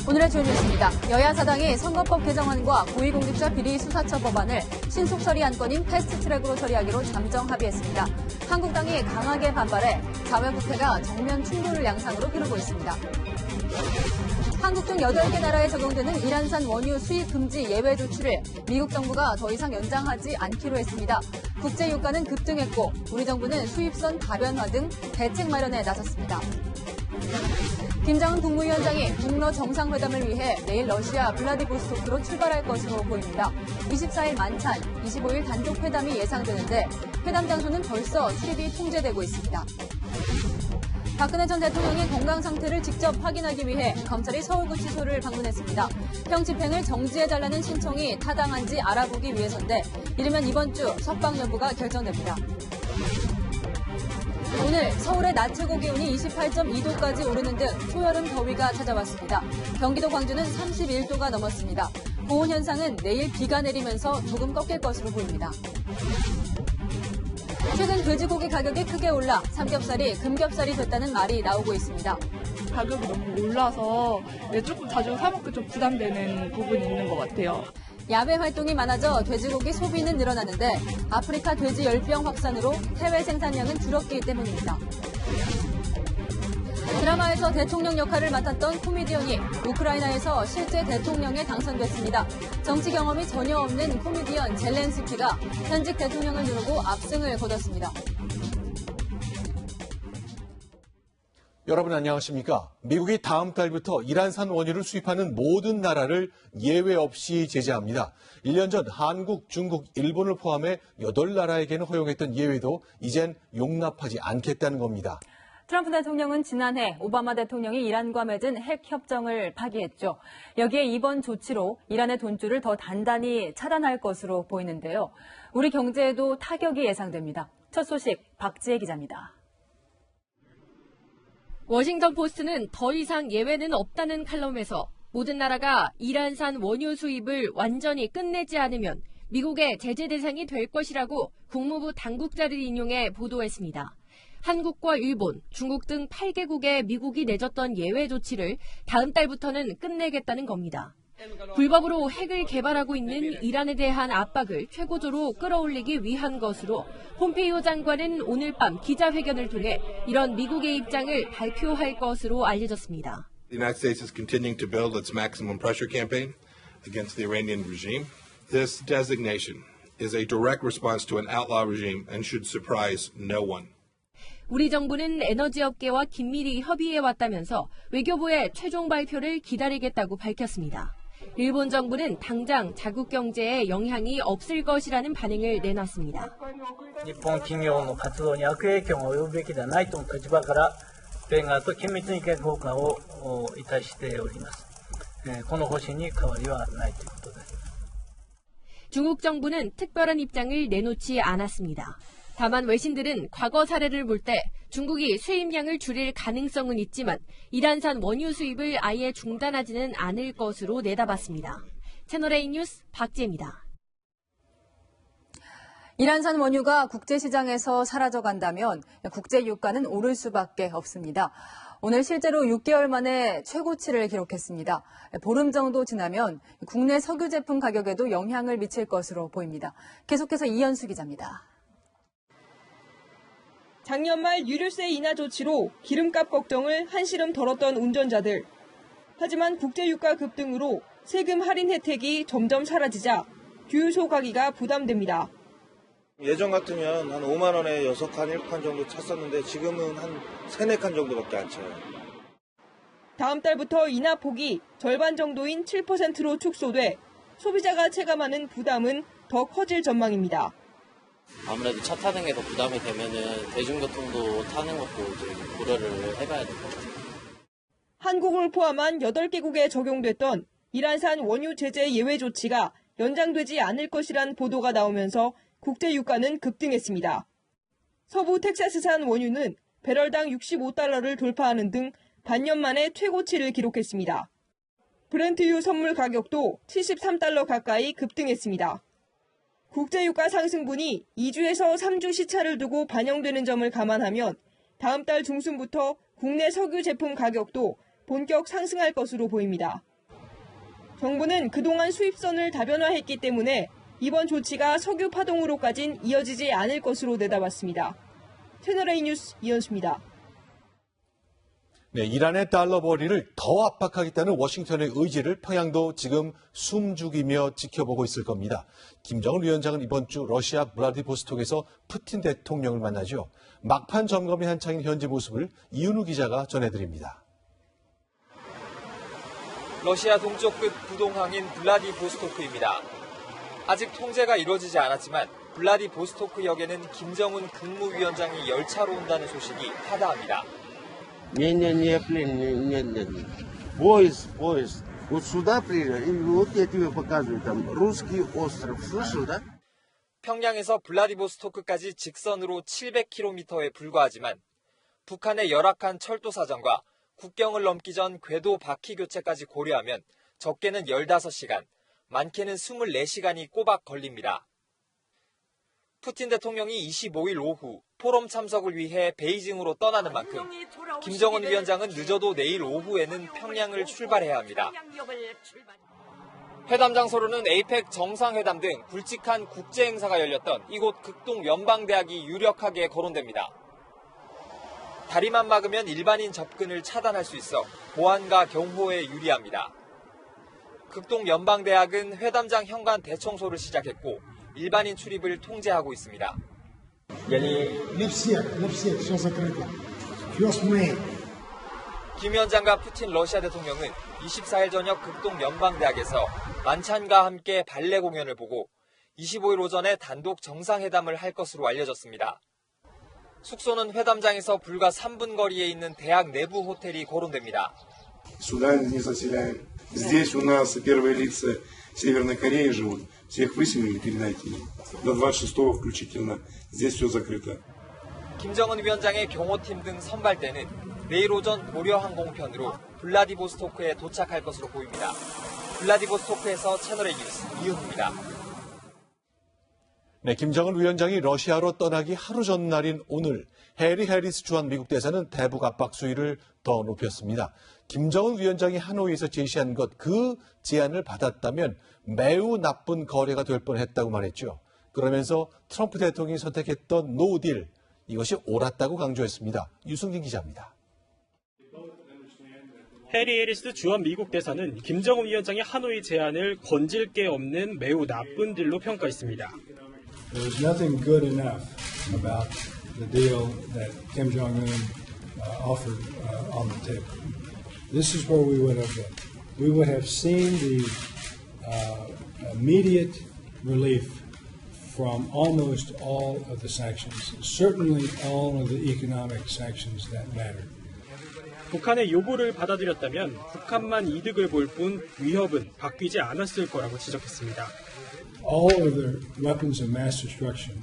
오늘의 주요 뉴스입니다. 여야 사당이 선거법 개정안과 고위공직자 비리 수사처 법안을 신속 처리 안건인 패스트트랙으로 처리하기로 잠정 합의했습니다. 한국당이 강하게 반발해 자유국회가 정면 충돌을 양상으로 이루고 있습니다. 한국 등 8개 나라에 적용되는 이란산 원유 수입 금지 예외 조치를 미국 정부가 더 이상 연장하지 않기로 했습니다. 국제 유가는 급등했고 우리 정부는 수입선 다변화 등 대책 마련에 나섰습니다. 김정은 국무위원장이 북러 정상회담을 위해 내일 러시아 블라디보스토크로 출발할 것으로 보입니다. 24일 만찬, 25일 단독 회담이 예상되는데 회담 장소는 벌써 출입이 통제되고 있습니다. 박근혜 전 대통령의 건강 상태를 직접 확인하기 위해 검찰이 서울구치소를 방문했습니다. 형 집행을 정지해달라는 신청이 타당한지 알아보기 위해서인데 이르면 이번 주 석방 여부가 결정됩니다. 오늘 서울의 낮 최고 기온이 28.2도까지 오르는 등 초여름 더위가 찾아왔습니다. 경기도 광주는 31도가 넘었습니다. 고온 현상은 내일 비가 내리면서 조금 꺾일 것으로 보입니다. 최근 돼지고기 가격이 크게 올라 삼겹살이 금겹살이 됐다는 말이 나오고 있습니다. 가격이 너무 올라서 조금 자주 사 먹기 좀 부담되는 부분이 있는 것 같아요. 야외 활동이 많아져 돼지고기 소비는 늘어나는데 아프리카 돼지 열병 확산으로 해외 생산량은 줄었기 때문입니다. 드라마에서 대통령 역할을 맡았던 코미디언이 우크라이나에서 실제 대통령에 당선됐습니다. 정치 경험이 전혀 없는 코미디언 젤렌스키가 현직 대통령을 누르고 압승을 거뒀습니다. 여러분 안녕하십니까? 미국이 다음 달부터 이란산 원유를 수입하는 모든 나라를 예외 없이 제재합니다. 1년 전 한국, 중국, 일본을 포함해 8나라에게는 허용했던 예외도 이젠 용납하지 않겠다는 겁니다. 트럼프 대통령은 지난해 오바마 대통령이 이란과 맺은 핵 협정을 파기했죠. 여기에 이번 조치로 이란의 돈줄을 더 단단히 차단할 것으로 보이는데요. 우리 경제에도 타격이 예상됩니다. 첫 소식 박지혜 기자입니다. 워싱턴 포스트는 더 이상 예외는 없다는 칼럼에서 모든 나라가 이란산 원유 수입을 완전히 끝내지 않으면 미국의 제재 대상이 될 것이라고 국무부 당국자를 인용해 보도했습니다. 한국과 일본, 중국 등 8개국에 미국이 내줬던 예외 조치를 다음 달부터는 끝내겠다는 겁니다. 불법으로 핵을 개발하고 있는 이란에 대한 압박을 최고조로 끌어올리기 위한 것으로 폼페이오 장관은 오늘 밤 기자회견을 통해 이런 미국의 입장을 발표할 것으로 알려졌습니다. The United States is continuing to build its maximum pressure campaign against the Iranian regime. This designation is a direct response to an outlaw regime and should surprise no one. 우리 정부는 에너지업계와 긴밀히 협의해왔다면서 외교부의 최종 발표를 기다리겠다고 밝혔습니다. 일본 정부는 당장 자국 경제에 영향이 없을 것이라는 반응을 내놨습니다. 日本企業の活動に悪影響が及ぶべきではないとの立場から米側と緊密に意見交換をいたしております。この方針に変わりはないということです。 중국 정부는 특별한 입장을 내놓지 않았습니다. 다만 외신들은 과거 사례를 볼 때 중국이 수입량을 줄일 가능성은 있지만 이란산 원유 수입을 아예 중단하지는 않을 것으로 내다봤습니다. 채널A 뉴스 박지혜입니다. 이란산 원유가 국제시장에서 사라져간다면 국제 유가는 오를 수밖에 없습니다. 오늘 실제로 6개월 만에 최고치를 기록했습니다. 보름 정도 지나면 국내 석유 제품 가격에도 영향을 미칠 것으로 보입니다. 계속해서 이현수 기자입니다. 작년 말 유류세 인하 조치로 기름값 걱정을 한시름 덜었던 운전자들. 하지만 국제유가 급등으로 세금 할인 혜택이 점점 사라지자 주유소 가기가 부담됩니다. 예전 같으면 한 5만 원에 6칸, 1칸 정도 찼었는데 지금은 한 3, 4칸 정도밖에 안 차요. 다음 달부터 인하 폭이 절반 정도인 7%로 축소돼 소비자가 체감하는 부담은 더 커질 전망입니다. 아무래도 차 타는 게 더 부담이 되면은 대중교통도 타는 것도 이제 고려를 해봐야 될 것 같아요. 한국을 포함한 8개국에 적용됐던 이란산 원유 제재 예외 조치가 연장되지 않을 것이란 보도가 나오면서 국제 유가는 급등했습니다. 서부 텍사스산 원유는 배럴당 65달러를 돌파하는 등 반년 만에 최고치를 기록했습니다. 브렌트유 선물 가격도 73달러 가까이 급등했습니다. 국제유가 상승분이 2주에서 3주 시차를 두고 반영되는 점을 감안하면 다음 달 중순부터 국내 석유 제품 가격도 본격 상승할 것으로 보입니다. 정부는 그동안 수입선을 다변화했기 때문에 이번 조치가 석유 파동으로까진 이어지지 않을 것으로 내다봤습니다. 채널A 뉴스 이현수입니다. 네, 이란의 달러 벌이를 더 압박하겠다는 워싱턴의 의지를 평양도 지금 숨죽이며 지켜보고 있을 겁니다. 김정은 위원장은 이번 주 러시아 블라디보스톡에서 푸틴 대통령을 만나죠. 막판 점검이 한창인 현지 모습을 이윤우 기자가 전해드립니다. 러시아 동쪽 끝 부동항인 블라디보스토크입니다. 아직 통제가 이루어지지 않았지만 블라디보스토크역에는 김정은 국무위원장이 열차로 온다는 소식이 파다합니다. Поезд. Вот сюда приезжай. Вот я тебе показываю, там русский остров. Слышал, да? 평양에서 블라디보스토크까지 직선으로 700km에 불과하지만 북한의 열악한 철도 사정과 국경을 넘기 전 궤도 바퀴 교체까지 고려하면 적게는 15시간, 많게는 24시간이 꼬박 걸립니다. 푸틴 대통령이 25일 오후 포럼 참석을 위해 베이징으로 떠나는 만큼 김정은 위원장은 늦어도 내일 오후에는 평양을 출발해야 합니다. 회담 장소로는 에이펙 정상회담 등 굵직한 국제 행사가 열렸던 이곳 극동 연방대학이 유력하게 거론됩니다. 다리만 막으면 일반인 접근을 차단할 수 있어 보안과 경호에 유리합니다. 극동 연방대학은 회담장 현관 대청소를 시작했고 일반인 출입을 통제하고 있습니다. 김 위원장과 푸틴 러시아 대통령은 24일 저녁 극동 연방대학에서 만찬과 함께 발레 공연을 보고 25일 오전에 단독 정상회담을 할 것으로 알려졌습니다. 숙소는 회담장에서 불과 3분 거리에 있는 대학 내부 호텔이 거론됩니다. Здесь у нас первые лица Северной Кореи живут. Всех выселили, передайте им. До 26-го включительно. Здесь все закрыто. 김정은 위원장의 경호팀 등 선발대는 내일 오전 고려 항공편으로 블라디보스토크에 도착할 것으로 보입니다. 블라디보스토크에서 채널A 뉴스 이윤우입니다. 네, 김정은 위원장이 러시아로 떠나기 하루 전날인 오늘 해리 해리스 주한 미국 대사는 대북 압박 수위를 더 높였습니다. 김정은 위원장이 하노이에서 제시한 것, 그 제안을 받았다면 매우 나쁜 거래가 될 뻔했다고 말했죠. 그러면서 트럼프 대통령이 선택했던 노딜, 이것이 옳았다고 강조했습니다. 유승진 기자입니다. 해리 해리스 주한 미국 대사는 김정은 위원장의 하노이 제안을 건질 게 없는 매우 나쁜 딜로 평가했습니다. There's nothing good enough about the deal that Kim Jong-un offered on the table. This is where we would have been. We would have seen the immediate relief from almost all of the sanctions, certainly all of the economic sanctions that mattered. 북한의 요구를 받아들였다면 북한만 이득을 볼 뿐 위협은 바뀌지 않았을 거라고 지적했습니다. All of their weapons of mass destruction,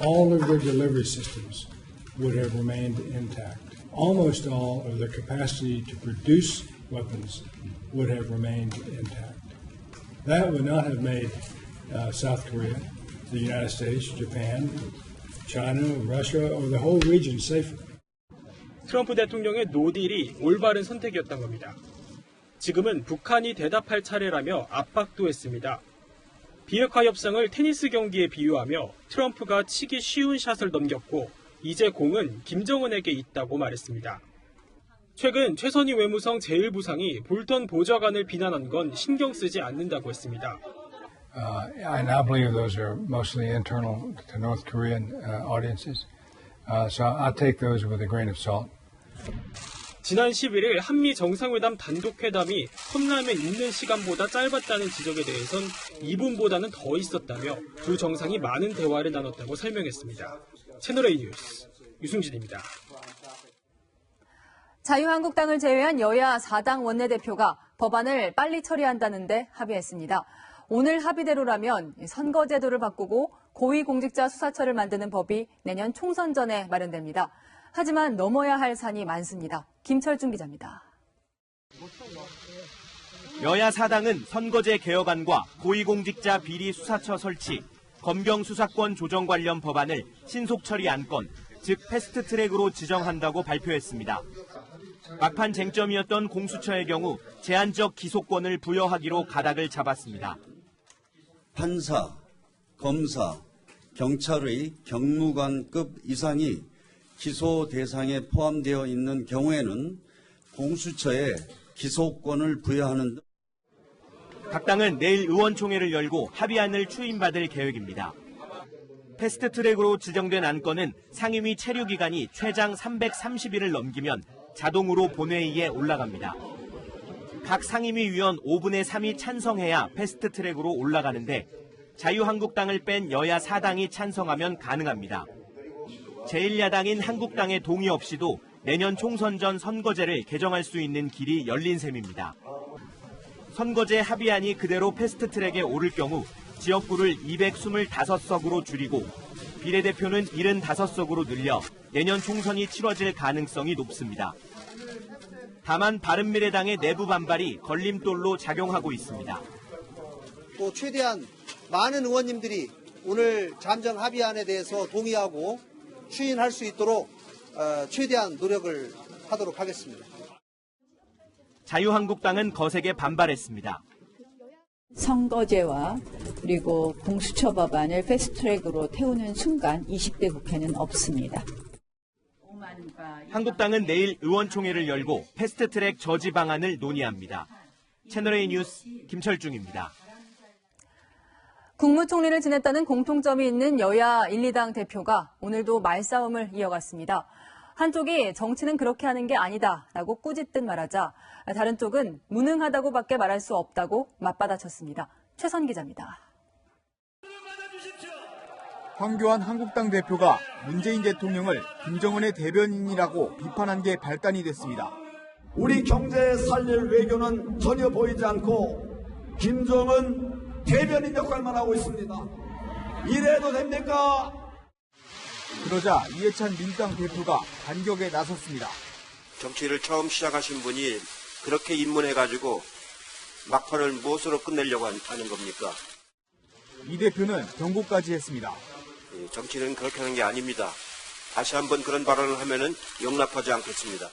all of their delivery systems would have remained intact. Almost all of their capacity to produce weapons would have remained intact. That would not have made South Korea, the United States, Japan, China, Russia, or the whole region safer. 트럼프 대통령의 노딜이 올바른 선택이었던 겁니다. 지금은 북한이 대답할 차례라며 압박도 했습니다. 비핵화 협상을 테니스 경기에 비유하며 트럼프가 치기 쉬운 샷을 넘겼고 이제 공은 김정은에게 있다고 말했습니다. 최근 최선희 외무성 제1부상이 볼턴 보좌관을 비난한 건 신경 쓰지 않는다고 했습니다. I now believe those are mostly internal to North Korean audiences, so I'll take those with a grain of salt. 지난 11일 한미 정상회담 단독회담이 컵라면 있는 시간보다 짧았다는 지적에 대해선 2분보다는 더 있었다며 두 정상이 많은 대화를 나눴다고 설명했습니다. 채널A 뉴스 유승진입니다. 자유한국당을 제외한 여야 4당 원내대표가 법안을 빨리 처리한다는데 합의했습니다. 오늘 합의대로라면 선거제도를 바꾸고 고위공직자 수사처를 만드는 법이 내년 총선 전에 마련됩니다. 하지만 넘어야 할 산이 많습니다. 김철중 기자입니다. 여야 4당은 선거제 개혁안과 고위공직자 비리 수사처 설치, 검경 수사권 조정 관련 법안을 신속 처리 안건, 즉 패스트트랙으로 지정한다고 발표했습니다. 막판 쟁점이었던 공수처의 경우 제한적 기소권을 부여하기로 가닥을 잡았습니다. 판사, 검사, 경찰의 경무관급 이상이 기소 대상에 포함되어 있는 경우에는 공수처에 기소권을 부여하는 등 각 당은 내일 의원총회를 열고 합의안을 추인받을 계획입니다. 패스트트랙으로 지정된 안건은 상임위 체류기간이 최장 330일을 넘기면 자동으로 본회의에 올라갑니다. 각 상임위 위원 5분의 3이 찬성해야 패스트트랙으로 올라가는데 자유한국당을 뺀 여야 4당이 찬성하면 가능합니다. 제1야당인 한국당의 동의 없이도 내년 총선 전 선거제를 개정할 수 있는 길이 열린 셈입니다. 선거제 합의안이 그대로 패스트트랙에 오를 경우 지역구를 225석으로 줄이고 비례대표는 75석으로 늘려 내년 총선이 치러질 가능성이 높습니다. 다만 바른미래당의 내부 반발이 걸림돌로 작용하고 있습니다. 또 최대한 많은 의원님들이 오늘 잠정 합의안에 대해서 동의하고 추인할 수 있도록 최대한 노력을 하도록 하겠습니다. 자유한국당은 거세게 반발했습니다. 선거제와 그리고 공수처 법안을 패스트트랙으로 태우는 순간 20대 국회는 없습니다. 한국당은 내일 의원총회를 열고 패스트트랙 저지 방안을 논의합니다. 채널A 뉴스 김철중입니다. 국무총리를 지냈다는 공통점이 있는 여야 1, 2당 대표가 오늘도 말싸움을 이어갔습니다. 한쪽이 정치는 그렇게 하는 게 아니다라고 꾸짖듯 말하자 다른 쪽은 무능하다고밖에 말할 수 없다고 맞받아쳤습니다. 최선 기자입니다. 황교안 한국당 대표가 문재인 대통령을 김정은의 대변인이라고 비판한 게 발단이 됐습니다. 우리 경제 살릴 외교는 전혀 보이지 않고 김정은 대변인 역할만 하고 있습니다. 이래도 됩니까? 그러자 이해찬 민주당 대표가 반격에 나섰습니다. 정치를 처음 시작하신 분이 그렇게 입문해가지고 막판을 무엇으로 끝내려고 하는 겁니까? 이 대표는 경고까지 했습니다. 정치는 그렇게 하는 게 아닙니다. 다시 한번 그런 발언을 하면은 용납하지 않겠습니다.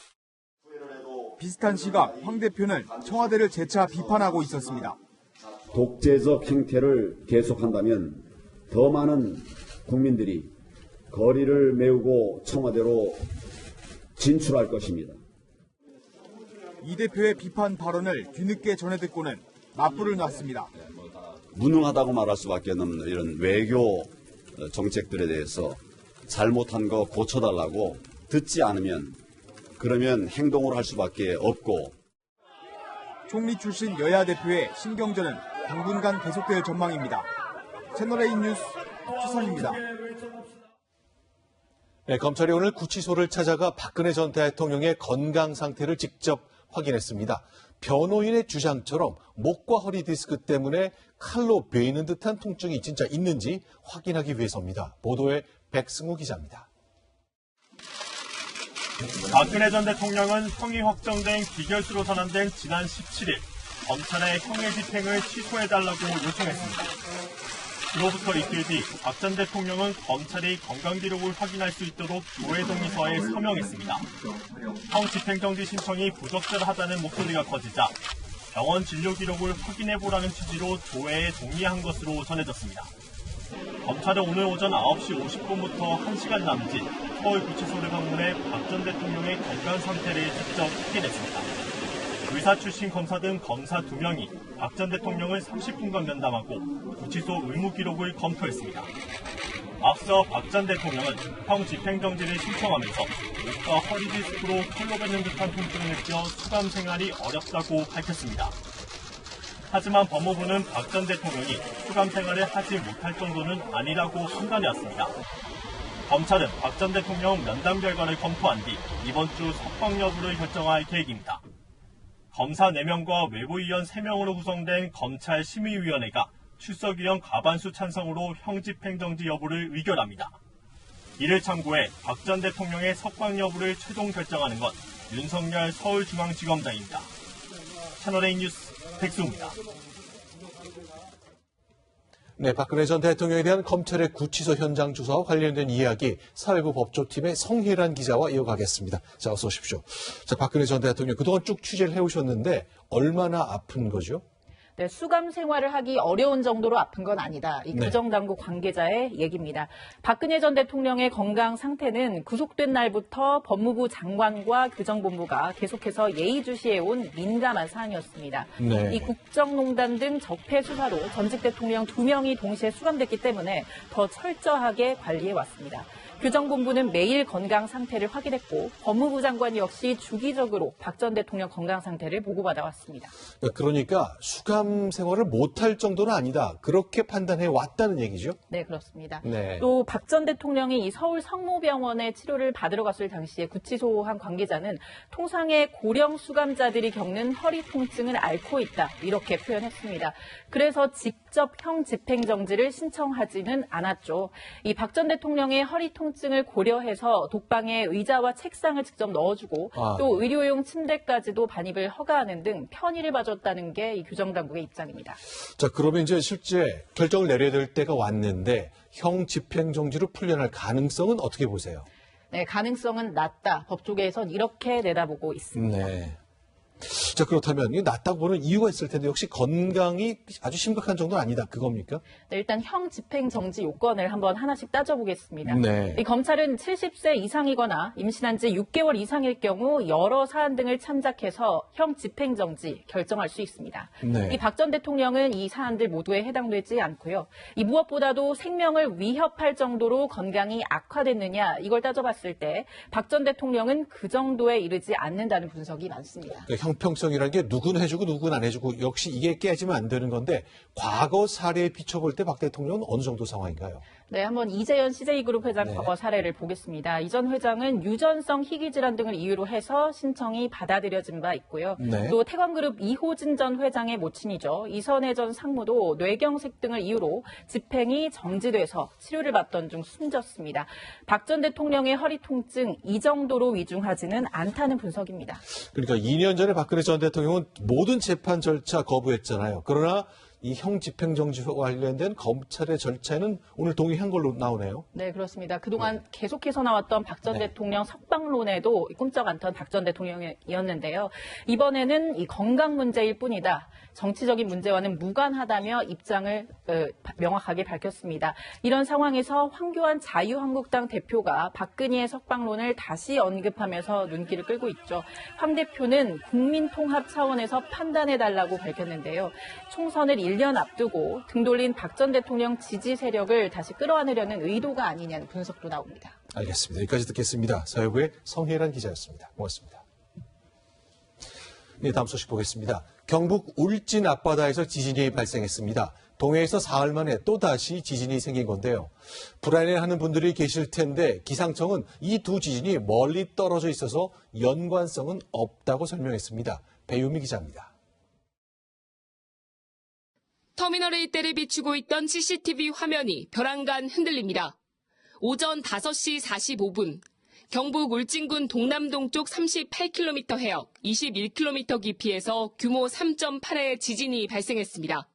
비슷한 시각 황 대표는 청와대를 재차 비판하고 있었습니다. 독재적 행태를 계속한다면 더 많은 국민들이 거리를 메우고 청와대로 진출할 것입니다. 이 대표의 비판 발언을 뒤늦게 전해 듣고는 맞불을 놨습니다. 무능하다고 말할 수밖에 없는 이런 외교 정책들에 대해서 잘못한 거 고쳐달라고 듣지 않으면 그러면 행동으로 할 수밖에 없고. 총리 출신 여야 대표의 신경전은 당분간 계속될 전망입니다. 채널A 뉴스 최선입니다. 네, 검찰이 오늘 구치소를 찾아가 박근혜 전 대통령의 건강 상태를 직접 확인했습니다. 변호인의 주장처럼 목과 허리 디스크 때문에 칼로 베이는 듯한 통증이 진짜 있는지 확인하기 위해서입니다. 보도에 백승우 기자입니다. 박근혜 전 대통령은 형이 확정된 기결수로 선언된 지난 17일 검찰의 형의 집행을 취소해달라고 요청했습니다. 그로부터 이틀 뒤 박 전 대통령은 검찰이 건강기록을 확인할 수 있도록 조회 동의서에 서명했습니다. 형 집행정지 신청이 부적절하다는 목소리가 커지자 병원 진료 기록을 확인해보라는 취지로 조회에 동의한 것으로 전해졌습니다. 검찰은 오늘 오전 9시 50분부터 1시간 남짓 서울구치소를 방문해 박 전 대통령의 건강 상태를 직접 확인했습니다. 의사 출신 검사 등 검사 2명이 박 전 대통령을 30분간 면담하고 구치소 의무 기록을 검토했습니다. 앞서 박 전 대통령은 형 집행정지를 신청하면서 목과 허리 디스크로 칼로 뱉는 듯한 통증을 느껴 수감 생활이 어렵다고 밝혔습니다. 하지만 법무부는 박 전 대통령이 수감 생활을 하지 못할 정도는 아니라고 판단해왔습니다. 검찰은 박 전 대통령 면담 결과를 검토한 뒤 이번 주 석방 여부를 결정할 계획입니다. 검사 4명과 외부위원 3명으로 구성된 검찰 심의위원회가 출석위원 과반수 찬성으로 형 집행정지 여부를 의결합니다. 이를 참고해 박 전 대통령의 석방 여부를 최종 결정하는 건 윤석열 서울중앙지검장입니다. 채널A 뉴스 백승우입니다. 네, 박근혜 전 대통령에 대한 검찰의 구치소 현장 조사와 관련된 이야기 사회부 법조팀의 성혜란 기자와 이어가겠습니다. 자, 어서 오십시오. 자, 박근혜 전 대통령 그동안 쭉 취재를 해오셨는데 얼마나 아픈 거죠? 네, 수감 생활을 하기 어려운 정도로 아픈 건 아니다. 이 규정당국 관계자의 얘기입니다. 박근혜 전 대통령의 건강 상태는 구속된 날부터 법무부 장관과 규정본부가 계속해서 예의주시해온 민감한 사안이었습니다. 네. 이 국정농단 등 적폐 수사로 전직 대통령 2명이 동시에 수감됐기 때문에 더 철저하게 관리해왔습니다. 규정본부는 매일 건강 상태를 확인했고 법무부 장관 역시 주기적으로 박 전 대통령 건강 상태를 보고받아왔습니다. 그러니까 수감 생활을 못할 정도는 아니다. 그렇게 판단해 왔다는 얘기죠? 네, 그렇습니다. 네. 또 박 전 대통령이 이 서울 성모병원에 치료를 받으러 갔을 당시에 구치소 한 관계자는 통상의 고령 수감자들이 겪는 허리 통증을 앓고 있다. 이렇게 표현했습니다. 그래서 직접 형 집행정지를 신청하지는 않았죠. 이 박 전 대통령의 허리 통증을 고려해서 독방에 의자와 책상을 직접 넣어주고 또 의료용 침대까지도 반입을 허가하는 등 편의를 봐줬다는 게 이 규정당국의 입장입니다. 자, 그러면 이제 실제 결정을 내려야 될 때가 왔는데 형 집행정지로 풀려날 가능성은 어떻게 보세요? 네, 가능성은 낮다. 법조계에선 이렇게 내다보고 있습니다. 네. 자, 그렇다면 이게 낮다고 보는 이유가 있을 텐데 역시 건강이 아주 심각한 정도는 아니다. 그겁니까? 네, 일단 형 집행정지 요건을 한번 하나씩 따져보겠습니다. 네. 이 검찰은 70세 이상이거나 임신한 지 6개월 이상일 경우 여러 사안 등을 참작해서 형 집행정지 결정할 수 있습니다. 네. 이 박 전 대통령은 이 사안들 모두에 해당되지 않고요. 이 무엇보다도 생명을 위협할 정도로 건강이 악화됐느냐 이걸 따져봤을 때 박 전 대통령은 그 정도에 이르지 않는다는 분석이 많습니다. 그러니까 형평성이라는 게 누군 해주고 누군 안 해주고 역시 이게 깨지면 안 되는 건데 과거 사례에 비춰볼 때 박 대통령은 어느 정도 상황인가요? 네, 한번 이재현 CJ그룹 회장 네. 과거 사례를 보겠습니다. 이 전 회장은 유전성 희귀질환 등을 이유로 해서 신청이 받아들여진 바 있고요. 네. 또 태광그룹 이호진 전 회장의 모친이죠. 이선혜 전 상무도 뇌경색 등을 이유로 집행이 정지돼서 치료를 받던 중 숨졌습니다. 박 전 대통령의 허리 통증 이 정도로 위중하지는 않다는 분석입니다. 그러니까 2년 전에 박근혜 전 대통령은 모든 재판 절차 거부했잖아요. 그러나 이 형 집행정지와 관련된 검찰의 절차에는 오늘 동의한 걸로 나오네요. 네, 그렇습니다. 그동안 계속해서 나왔던 박 전 대통령 석방론에도 꿈쩍 않던 박 전 대통령이었는데요. 이번에는 이 건강 문제일 뿐이다. 정치적인 문제와는 무관하다며 입장을 명확하게 밝혔습니다. 이런 상황에서 황교안 자유한국당 대표가 박근혜의 석방론을 다시 언급하면서 눈길을 끌고 있죠. 황 대표는 국민통합 차원에서 판단해달라고 밝혔는데요. 총선을 1년 앞두고 등 돌린 박 전 대통령 지지 세력을 다시 끌어안으려는 의도가 아니냐는 분석도 나옵니다. 알겠습니다. 여기까지 듣겠습니다. 사회부의 성혜란 기자였습니다. 고맙습니다. 네, 다음 소식 보겠습니다. 경북 울진 앞바다에서 지진이 발생했습니다. 동해에서 사흘 만에 또다시 지진이 생긴 건데요. 불안해하는 분들이 계실 텐데 기상청은 이 두 지진이 멀리 떨어져 있어서 연관성은 없다고 설명했습니다. 배유미 기자입니다. 터미널 A대를 비추고 있던 CCTV 화면이 벼랑간 흔들립니다. 오전 5시 45분, 경북 울진군 동남동쪽 38km 해역 21km 깊이에서 규모 3.8의 지진이 발생했습니다.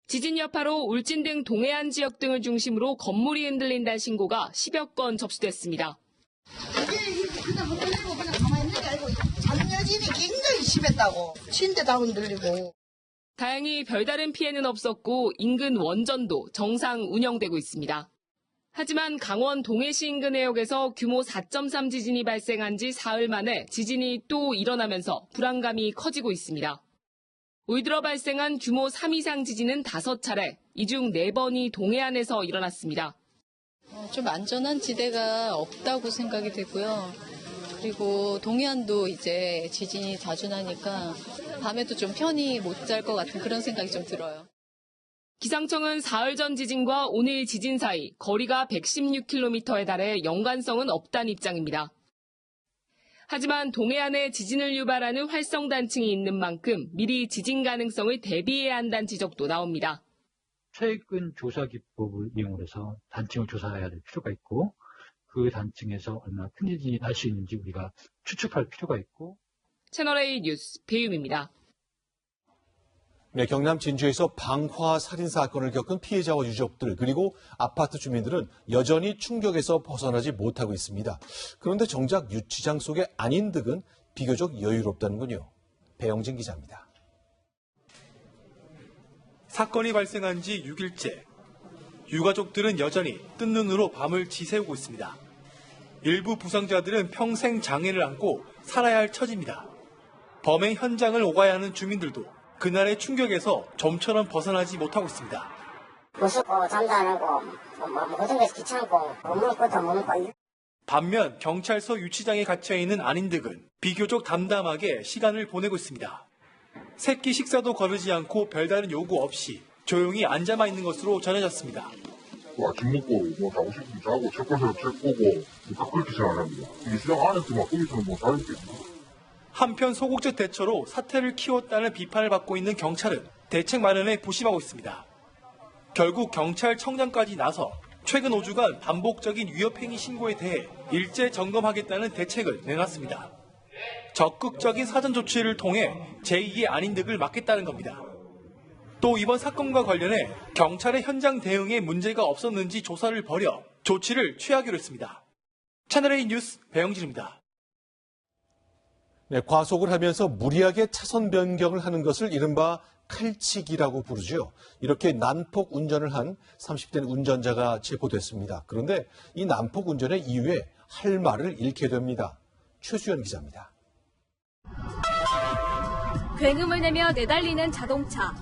지진 여파로 울진 등 동해안 지역 등을 중심으로 건물이 흔들린다는 신고가 10여 건 접수됐습니다. 그냥 흔들리고 그냥 가만히 있는 게 아니고 잔여진이 굉장히 심했다고. 침대 다 흔들리고. 다행히 별다른 피해는 없었고 인근 원전도 정상 운영되고 있습니다. 하지만 강원 동해시 인근 해역에서 규모 4.3 지진이 발생한 지 사흘 만에 지진이 또 일어나면서 불안감이 커지고 있습니다. 올 들어 발생한 규모 3 이상 지진은 5차례, 이 중 4번이 동해안에서 일어났습니다. 좀 안전한 지대가 없다고 생각이 되고요. 그리고 동해안도 이제 지진이 자주 나니까 밤에도 좀 편히 못 잘 것 같은 그런 생각이 좀 들어요. 기상청은 사흘 전 지진과 오늘 지진 사이 거리가 116km에 달해 연관성은 없다는 입장입니다. 하지만 동해안에 지진을 유발하는 활성단층이 있는 만큼 미리 지진 가능성을 대비해야 한다는 지적도 나옵니다. 최근 조사 기법을 이용해서 단층을 조사해야 될 필요가 있고 그 단층에서 얼마나 큰 지진이 날 수 있는지 우리가 추측할 필요가 있고. 채널A 뉴스 배유미입니다. 네, 경남 진주에서 방화 살인 사건을 겪은 피해자와 유족들 그리고 아파트 주민들은 여전히 충격에서 벗어나지 못하고 있습니다. 그런데 정작 유치장 속의 안인득은 비교적 여유롭다는군요. 배영진 기자입니다. 사건이 발생한 지 6일째. 유가족들은 여전히 뜬 눈으로 밤을 지새우고 있습니다. 일부 부상자들은 평생 장애를 안고 살아야 할 처지입니다. 범행 현장을 오가야 하는 주민들도 그날의 충격에서 좀처럼 벗어나지 못하고 있습니다. 무섭고 잠도 안 오고 모든 것이 귀찮고 못 먹고도 못 먹고. 반면 경찰서 유치장에 갇혀있는 안인득은 비교적 담담하게 시간을 보내고 있습니다. 새끼 식사도 거르지 않고 별다른 요구 없이 조용히 앉아만 있는 것으로 전해졌습니다. 아침 먹고 뭐 자고 싶으면 자고 책 보세요 책 보고 딱 그렇게 생각합니다. 유치장 안에서 막 거기서는 뭐 자유롭겠죠. 한편 소극적 대처로 사태를 키웠다는 비판을 받고 있는 경찰은 대책 마련에 부심하고 있습니다. 결국 경찰청장까지 나서 최근 5주간 반복적인 위협행위 신고에 대해 일제 점검하겠다는 대책을 내놨습니다. 적극적인 사전 조치를 통해 제2의 안인득을 막겠다는 겁니다. 또 이번 사건과 관련해 경찰의 현장 대응에 문제가 없었는지 조사를 벌여 조치를 취하기로 했습니다. 채널A 뉴스 배영진입니다. 네, 과속을 하면서 무리하게 차선 변경을 하는 것을 이른바 칼치기라고 부르죠. 이렇게 난폭 운전을 한 30대 운전자가 체포됐습니다. 그런데 이 난폭 운전의 이유에 할 말을 잃게 됩니다. 최수연 기자입니다. 굉음을 내며 내달리는 자동차.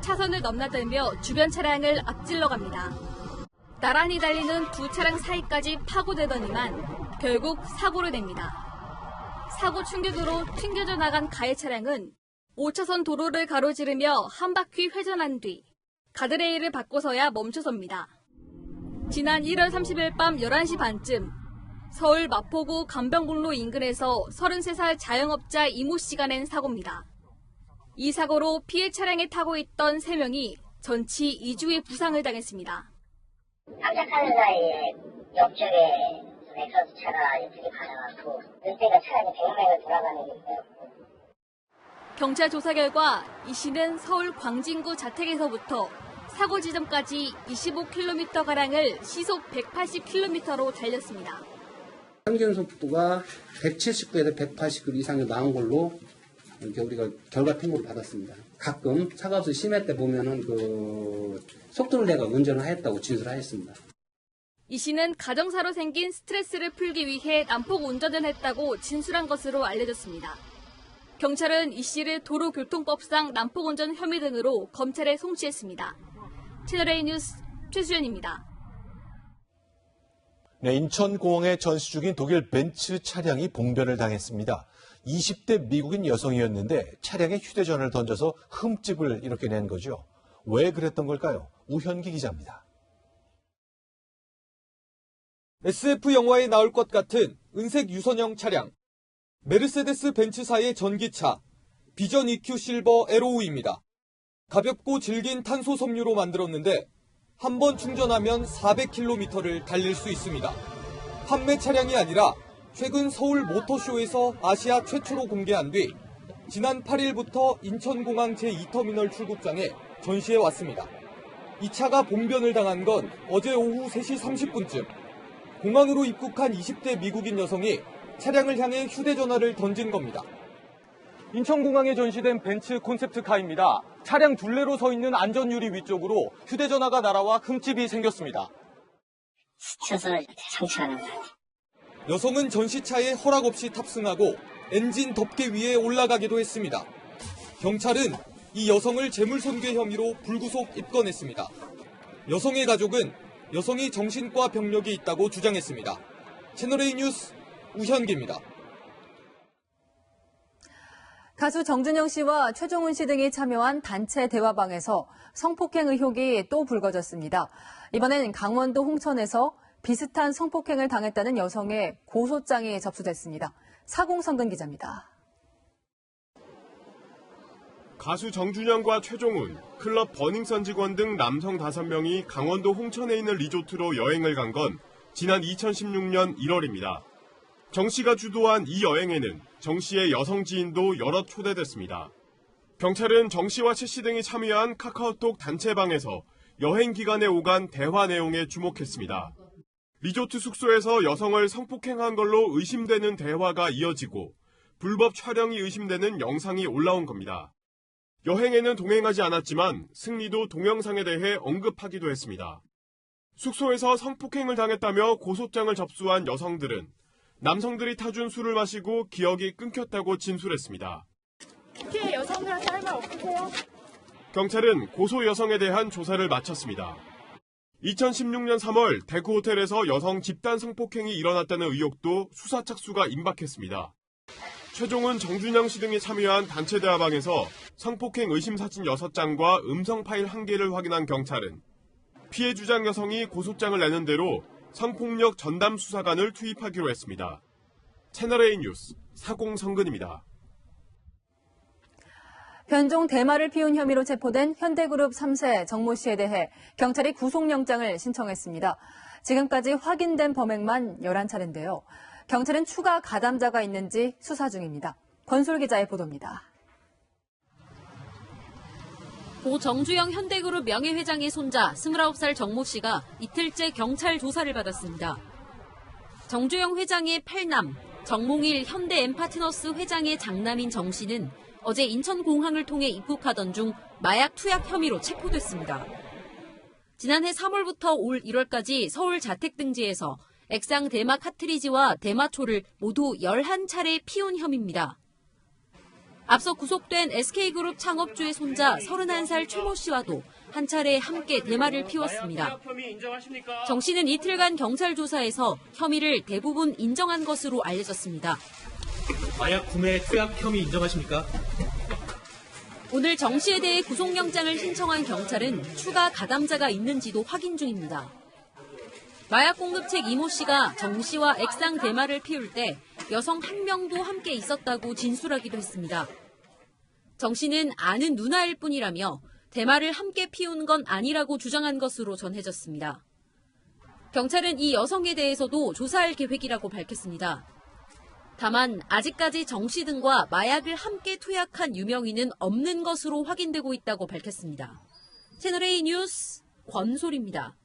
차선을 넘나들며 주변 차량을 앞질러 갑니다. 나란히 달리는 두 차량 사이까지 파고들더니만 결국 사고를 냅니다. 사고 충격으로 튕겨져 나간 가해 차량은 5차선 도로를 가로지르며 한 바퀴 회전한 뒤 가드레일을 바꿔서야 멈춰섭니다. 지난 1월 30일 밤 11시 반쯤 서울 마포구 간병공로 인근에서 33살 자영업자 이모 씨가 낸 사고입니다. 이 사고로 피해 차량에 타고 있던 3명이 전치 2주의 부상을 당했습니다. 탐색하는 사이에 옆쪽에 엑소스 차가 옆쪽에 가져가고 그때가 차량이 100명을 돌아가는 게 있어요. 경찰 조사 결과 이 씨는 서울 광진구 자택에서부터 사고 지점까지 25km가량을 시속 180km로 달렸습니다. 평균 속도가 179에서 180km 이상이 나온 걸로 이렇게 우리가 결과 통보를 받았습니다. 가끔 차가워서 심할 때 보면은 속도를 내가 운전을 했다고 진술하였습니다. 이 씨는 가정사로 생긴 스트레스를 풀기 위해 난폭 운전을 했다고 진술한 것으로 알려졌습니다. 경찰은 이 씨를 도로교통법상 난폭운전 혐의 등으로 검찰에 송치했습니다. 채널A 뉴스 최수연입니다. 네, 인천공항에 전시 중인 독일 벤츠 차량이 봉변을 당했습니다. 20대 미국인 여성이었는데 차량에 휴대전화를 던져서 흠집을 이렇게 낸 거죠. 왜 그랬던 걸까요? 우현기 기자입니다. SF 영화에 나올 것 같은 은색 유선형 차량. 메르세데스 벤츠사의 전기차, 비전 EQ 실버 LO우입니다. 가볍고 질긴 탄소 섬유로 만들었는데 한 번 충전하면 400km를 달릴 수 있습니다. 판매 차량이 아니라 최근 서울 모터쇼에서 아시아 최초로 공개한 뒤 지난 8일부터 인천공항 제2터미널 출국장에 전시해 왔습니다. 이 차가 봉변을 당한 건 어제 오후 3시 30분쯤 공항으로 입국한 20대 미국인 여성이 차량을 향해 휴대전화를 던진 겁니다. 인천공항에 전시된 벤츠 콘셉트카입니다. 차량 둘레로 서 있는 안전유리 위쪽으로 휴대전화가 날아와 흠집이 생겼습니다. 스쳐서 상처가 난 것 같아요. 여성은 전시차에 허락 없이 탑승하고 엔진 덮개 위에 올라가기도 했습니다. 경찰은 이 여성을 재물손괴 혐의로 불구속 입건했습니다. 여성의 가족은 여성이 정신과 병력이 있다고 주장했습니다. 채널A 뉴스 우현기입니다. 가수 정준영 씨와 최종훈 씨 등이 참여한 단체 대화방에서 성폭행 의혹이 또 불거졌습니다. 이번엔 강원도 홍천에서 비슷한 성폭행을 당했다는 여성의 고소장이 접수됐습니다. 사공성근 기자입니다. 가수 정준영과 최종훈, 클럽 버닝썬 직원 등 남성 5명이 강원도 홍천에 있는 리조트로 여행을 간 건 지난 2016년 1월입니다. 정 씨가 주도한 이 여행에는 정 씨의 여성 지인도 여럿 초대됐습니다. 경찰은 정 씨와 최 씨 등이 참여한 카카오톡 단체방에서 여행 기간에 오간 대화 내용에 주목했습니다. 리조트 숙소에서 여성을 성폭행한 걸로 의심되는 대화가 이어지고 불법 촬영이 의심되는 영상이 올라온 겁니다. 여행에는 동행하지 않았지만 승리도 동영상에 대해 언급하기도 했습니다. 숙소에서 성폭행을 당했다며 고소장을 접수한 여성들은 남성들이 타준 술을 마시고 기억이 끊겼다고 진술했습니다. 피해 여성들한테 할 말 없으세요? 경찰은 고소 여성에 대한 조사를 마쳤습니다. 2016년 3월 대구 호텔에서 여성 집단 성폭행이 일어났다는 의혹도 수사 착수가 임박했습니다. 최종은 정준영 씨 등이 참여한 단체 대화방에서 성폭행 의심 사진 6장과 음성 파일 1개를 확인한 경찰은 피해 주장 여성이 고소장을 내는 대로 성폭력 전담 수사관을 투입하기로 했습니다. 채널A 뉴스 사공성근입니다. 변종 대마를 피운 혐의로 체포된 현대그룹 3세 정모 씨에 대해 경찰이 구속영장을 신청했습니다. 지금까지 확인된 범행만 11차례인데요. 경찰은 추가 가담자가 있는지 수사 중입니다. 권솔 기자의 보도입니다. 고 정주영 현대그룹 명예회장의 손자 29살 정모 씨가 이틀째 경찰 조사를 받았습니다. 정주영 회장의 팔남, 정몽일 현대엠파트너스 회장의 장남인 정 씨는 어제 인천공항을 통해 입국하던 중 마약 투약 혐의로 체포됐습니다. 지난해 3월부터 올 1월까지 서울 자택등지에서 액상 대마 카트리지와 대마초를 모두 11차례 피운 혐의입니다. 앞서 구속된 SK그룹 창업주의 손자 31살 최모 씨와도 한 차례 함께 대마를 피웠습니다. 정 씨는 이틀간 경찰 조사에서 혐의를 대부분 인정한 것으로 알려졌습니다. 마약 구매 투약 혐의 인정하십니까? 오늘 정 씨에 대해 구속영장을 신청한 경찰은 추가 가담자가 있는지도 확인 중입니다. 마약 공급책 이모 씨가 정 씨와 액상 대마를 피울 때 여성 한 명도 함께 있었다고 진술하기도 했습니다. 정 씨는 아는 누나일 뿐이라며 대마를 함께 피운 건 아니라고 주장한 것으로 전해졌습니다. 경찰은 이 여성에 대해서도 조사할 계획이라고 밝혔습니다. 다만 아직까지 정 씨 등과 마약을 함께 투약한 유명인은 없는 것으로 확인되고 있다고 밝혔습니다. 채널A 뉴스 권솔입니다.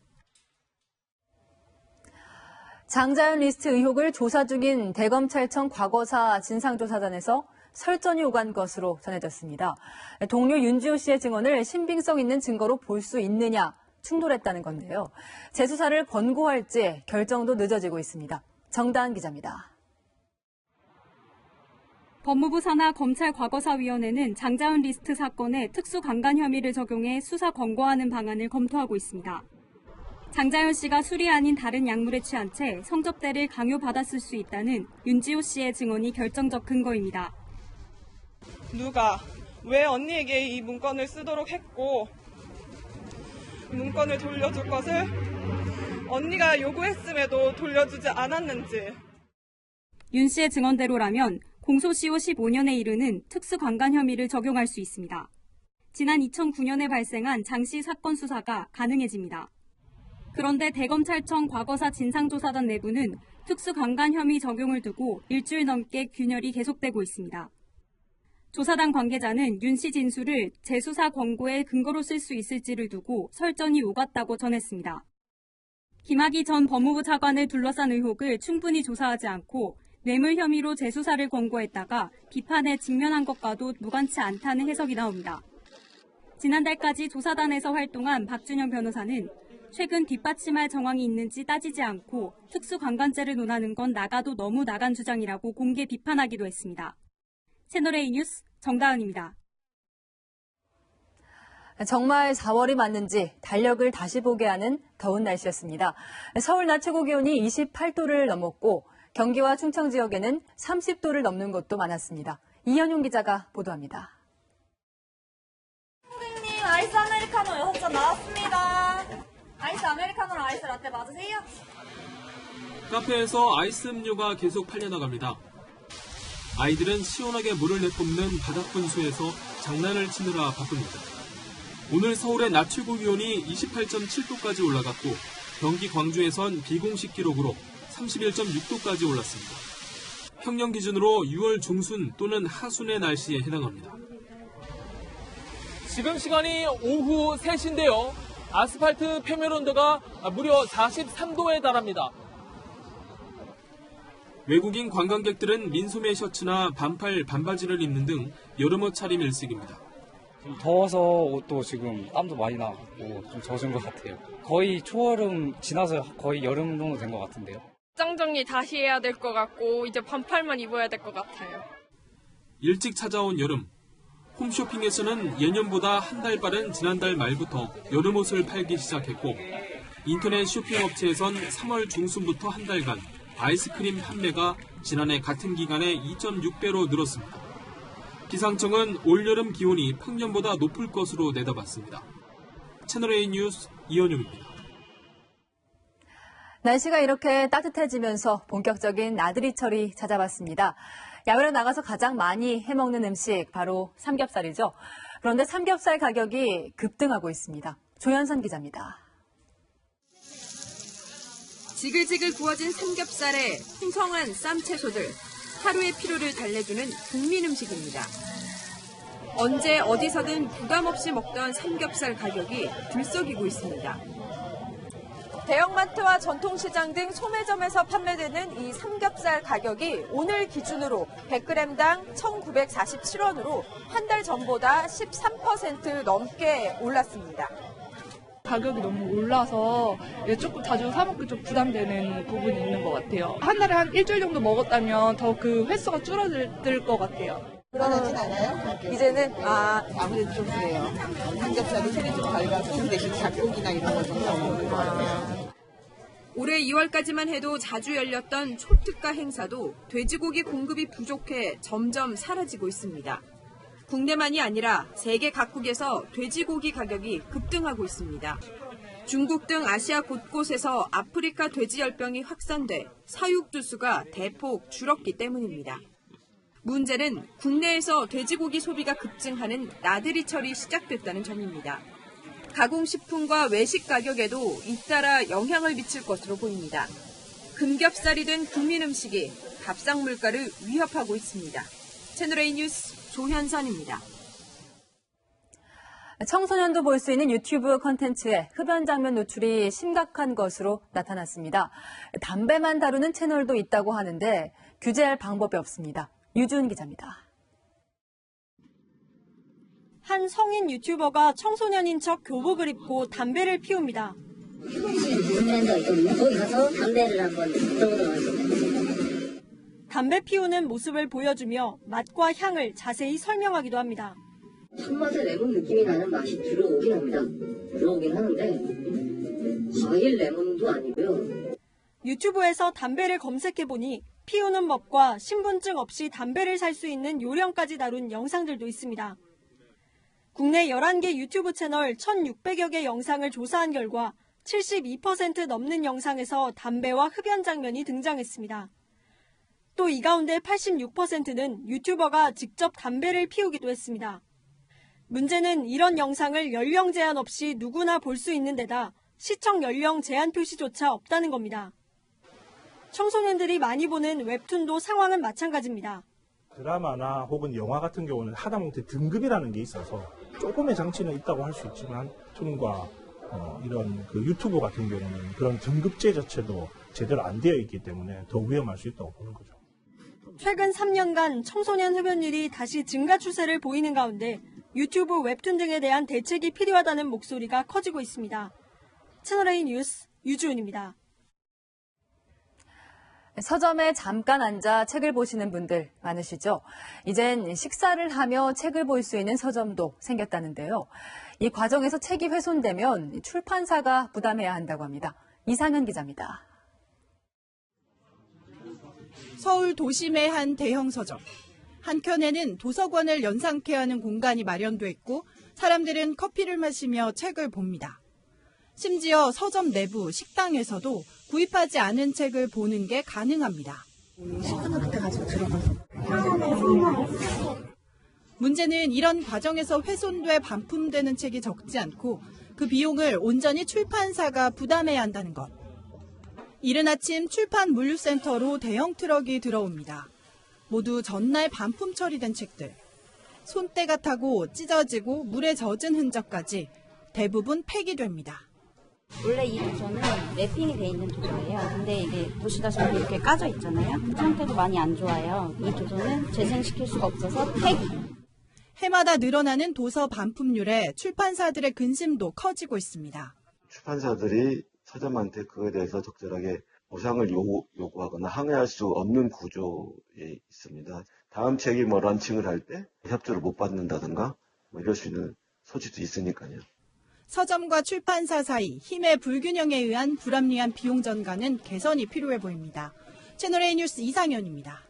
장자연 리스트 의혹을 조사 중인 대검찰청 과거사 진상조사단에서 설전이 오간 것으로 전해졌습니다. 동료 윤지호 씨의 증언을 신빙성 있는 증거로 볼 수 있느냐 충돌했다는 건데요. 재수사를 권고할지 결정도 늦어지고 있습니다. 정다은 기자입니다. 법무부 산하 검찰과거사위원회는 장자연 리스트 사건에 특수강간 혐의를 적용해 수사 권고하는 방안을 검토하고 있습니다. 장자연 씨가 술이 아닌 다른 약물에 취한 채 성접대를 강요받았을 수 있다는 윤지호 씨의 증언이 결정적 근거입니다. 누가 왜 언니에게 이 문건을 쓰도록 했고 문건을 돌려줄 것을 언니가 요구했음에도 돌려주지 않았는지. 윤 씨의 증언대로라면 공소시효 15년에 이르는 특수강간 혐의를 적용할 수 있습니다. 지난 2009년에 발생한 장 씨 사건 수사가 가능해집니다. 그런데 대검찰청 과거사 진상조사단 내부는 특수강간 혐의 적용을 두고 일주일 넘게 균열이 계속되고 있습니다. 조사단 관계자는 윤 씨 진술을 재수사 권고의 근거로 쓸 수 있을지를 두고 설전이 오갔다고 전했습니다. 김학의 전 법무부 차관을 둘러싼 의혹을 충분히 조사하지 않고 뇌물 혐의로 재수사를 권고했다가 비판에 직면한 것과도 무관치 않다는 해석이 나옵니다. 지난달까지 조사단에서 활동한 박준영 변호사는 최근 뒷받침할 정황이 있는지 따지지 않고 특수강간죄를 논하는 건 나가도 너무 나간 주장이라고 공개 비판하기도 했습니다. 채널A 뉴스 정다은입니다. 정말 4월이 맞는지 달력을 다시 보게 하는 더운 날씨였습니다. 서울 낮 최고 기온이 28도를 넘었고 경기와 충청 지역에는 30도를 넘는 곳도 많았습니다. 이현용 기자가 보도합니다. 선생님, 아이스 아메리카노 6잔 나왔습니다. 아이스 아메리카노랑 아이스 라떼 맞으세요? 카페에서 아이스 음료가 계속 팔려나갑니다. 아이들은 시원하게 물을 내뿜는 바닥 분수에서 장난을 치느라 바쁩니다. 오늘 서울의 낮 최고 기온이 28.7도까지 올라갔고 경기 광주에선 비공식 기록으로 31.6도까지 올랐습니다. 평년 기준으로 6월 중순 또는 하순의 날씨에 해당합니다. 지금 시간이 오후 3시인데요. 아스팔트 표면 온도가 무려 43도에 달합니다. 외국인 관광객들은 민소매 셔츠나 반팔 반바지를 입는 등 여름옷 차림 일색입니다. 더워서 옷도 지금 땀도 많이 나고 좀 젖은 것 같아요. 거의 초여름 지나서 거의 여름 정도 된 것 같은데요. 옷장 정리 다시 해야 될 것 같고 이제 반팔만 입어야 될 것 같아요. 일찍 찾아온 여름. 홈쇼핑에서는 예년보다 한 달 빠른 지난달 말부터 여름옷을 팔기 시작했고 인터넷 쇼핑 업체에선 3월 중순부터 한 달간 아이스크림 판매가 지난해 같은 기간에 2.6배로 늘었습니다. 기상청은 올여름 기온이 평년보다 높을 것으로 내다봤습니다. 채널A 뉴스 이현용입니다. 날씨가 이렇게 따뜻해지면서 본격적인 나들이철이 찾아왔습니다. 야외로 나가서 가장 많이 해먹는 음식 바로 삼겹살이죠. 그런데 삼겹살 가격이 급등하고 있습니다. 조현선 기자입니다. 지글지글 구워진 삼겹살에 풍성한 쌈채소들, 하루의 피로를 달래주는 국민 음식입니다. 언제 어디서든 부담 없이 먹던 삼겹살 가격이 들썩이고 있습니다. 대형마트와 전통시장 등 소매점에서 판매되는 이 삼겹살 가격이 오늘 기준으로 100g당 1,947원으로 한 달 전보다 13% 넘게 올랐습니다. 가격이 너무 올라서 조금 자주 사 먹기 좀 부담되는 부분이 있는 것 같아요. 한 달에 한 일주일 정도 먹었다면 더 그 횟수가 줄어들 것 같아요. 불안하진 않아요? 이제는 아무래도 좀 그래요. 삼겹살이 손이 좀 밝아서 그 대신 닭고기나 이런 거 좀 먹는 것 같아요. 올해 2월까지만 해도 자주 열렸던 초특가 행사도 돼지고기 공급이 부족해 점점 사라지고 있습니다. 국내만이 아니라 세계 각국에서 돼지고기 가격이 급등하고 있습니다. 중국 등 아시아 곳곳에서 아프리카 돼지열병이 확산돼 사육 두수가 대폭 줄었기 때문입니다. 문제는 국내에서 돼지고기 소비가 급증하는 나들이철이 시작됐다는 점입니다. 가공식품과 외식 가격에도 잇따라 영향을 미칠 것으로 보입니다. 금겹살이 된 국민 음식이 밥상 물가를 위협하고 있습니다. 채널A 뉴스 조현선입니다. 청소년도 볼 수 있는 유튜브 콘텐츠에 흡연 장면 노출이 심각한 것으로 나타났습니다. 담배만 다루는 채널도 있다고 하는데 규제할 방법이 없습니다. 유준 기자입니다. 한 성인 유튜버가 청소년인 척 교복을 입고 담배를 피웁니다. 거기 가서 담배를 한번 피워보세요. 담배 피우는 모습을 보여주며 맛과 향을 자세히 설명하기도 합니다. 손맛에 레몬 느낌이 나는 맛이 들어오긴 합니다. 들어오긴 하는데 과일 레몬도 아니고요. 유튜브에서 담배를 검색해보니 피우는 법과 신분증 없이 담배를 살 수 있는 요령까지 다룬 영상들도 있습니다. 국내 11개 유튜브 채널 1,600여 개 영상을 조사한 결과 72% 넘는 영상에서 담배와 흡연 장면이 등장했습니다. 또 이 가운데 86%는 유튜버가 직접 담배를 피우기도 했습니다. 문제는 이런 영상을 연령 제한 없이 누구나 볼 수 있는 데다 시청 연령 제한 표시조차 없다는 겁니다. 청소년들이 많이 보는 웹툰도 상황은 마찬가지입니다. 드라마나 혹은 영화 같은 경우는 하다못해 등급이라는 게 있어서 조금의 장치는 있다고 할 수 있지만 툰과 이런 그 유튜브 같은 경우는 그런 등급제 자체도 제대로 안 되어 있기 때문에 더 위험할 수 있다고 보는 거죠. 최근 3년간 청소년 흡연율이 다시 증가 추세를 보이는 가운데 유튜브, 웹툰 등에 대한 대책이 필요하다는 목소리가 커지고 있습니다. 채널A 뉴스 유주은입니다. 서점에 잠깐 앉아 책을 보시는 분들 많으시죠? 이젠 식사를 하며 책을 볼 수 있는 서점도 생겼다는데요. 이 과정에서 책이 훼손되면 출판사가 부담해야 한다고 합니다. 이상현 기자입니다. 서울 도심의 한 대형 서점. 한켠에는 도서관을 연상케 하는 공간이 마련돼 있고 사람들은 커피를 마시며 책을 봅니다. 심지어 서점 내부 식당에서도 구입하지 않은 책을 보는 게 가능합니다. 문제는 이런 과정에서 훼손돼 반품되는 책이 적지 않고 그 비용을 온전히 출판사가 부담해야 한다는 것. 이른 아침 출판 물류센터로 대형 트럭이 들어옵니다. 모두 전날 반품 처리된 책들. 손때가 타고 찢어지고 물에 젖은 흔적까지 대부분 폐기됩니다. 원래 이 도서는 랩핑이 돼 있는 도서예요. 근데 이게 보시다시피 이렇게 까져 있잖아요. 상태도 많이 안 좋아요. 이 도서는 재생시킬 수가 없어서 폐기. 해마다 늘어나는 도서 반품률에 출판사들의 근심도 커지고 있습니다. 출판사들이 서점한테 그에 대해서 적절하게 보상을 요구하거나 항의할 수 없는 구조에 있습니다. 다음 책이 뭐 런칭을 할 때 협조를 못 받는다든가 뭐 이럴 수 있는 소지도 있으니까요. 서점과 출판사 사이 힘의 불균형에 의한 불합리한 비용 전가는 개선이 필요해 보입니다. 채널A 뉴스 이상현입니다.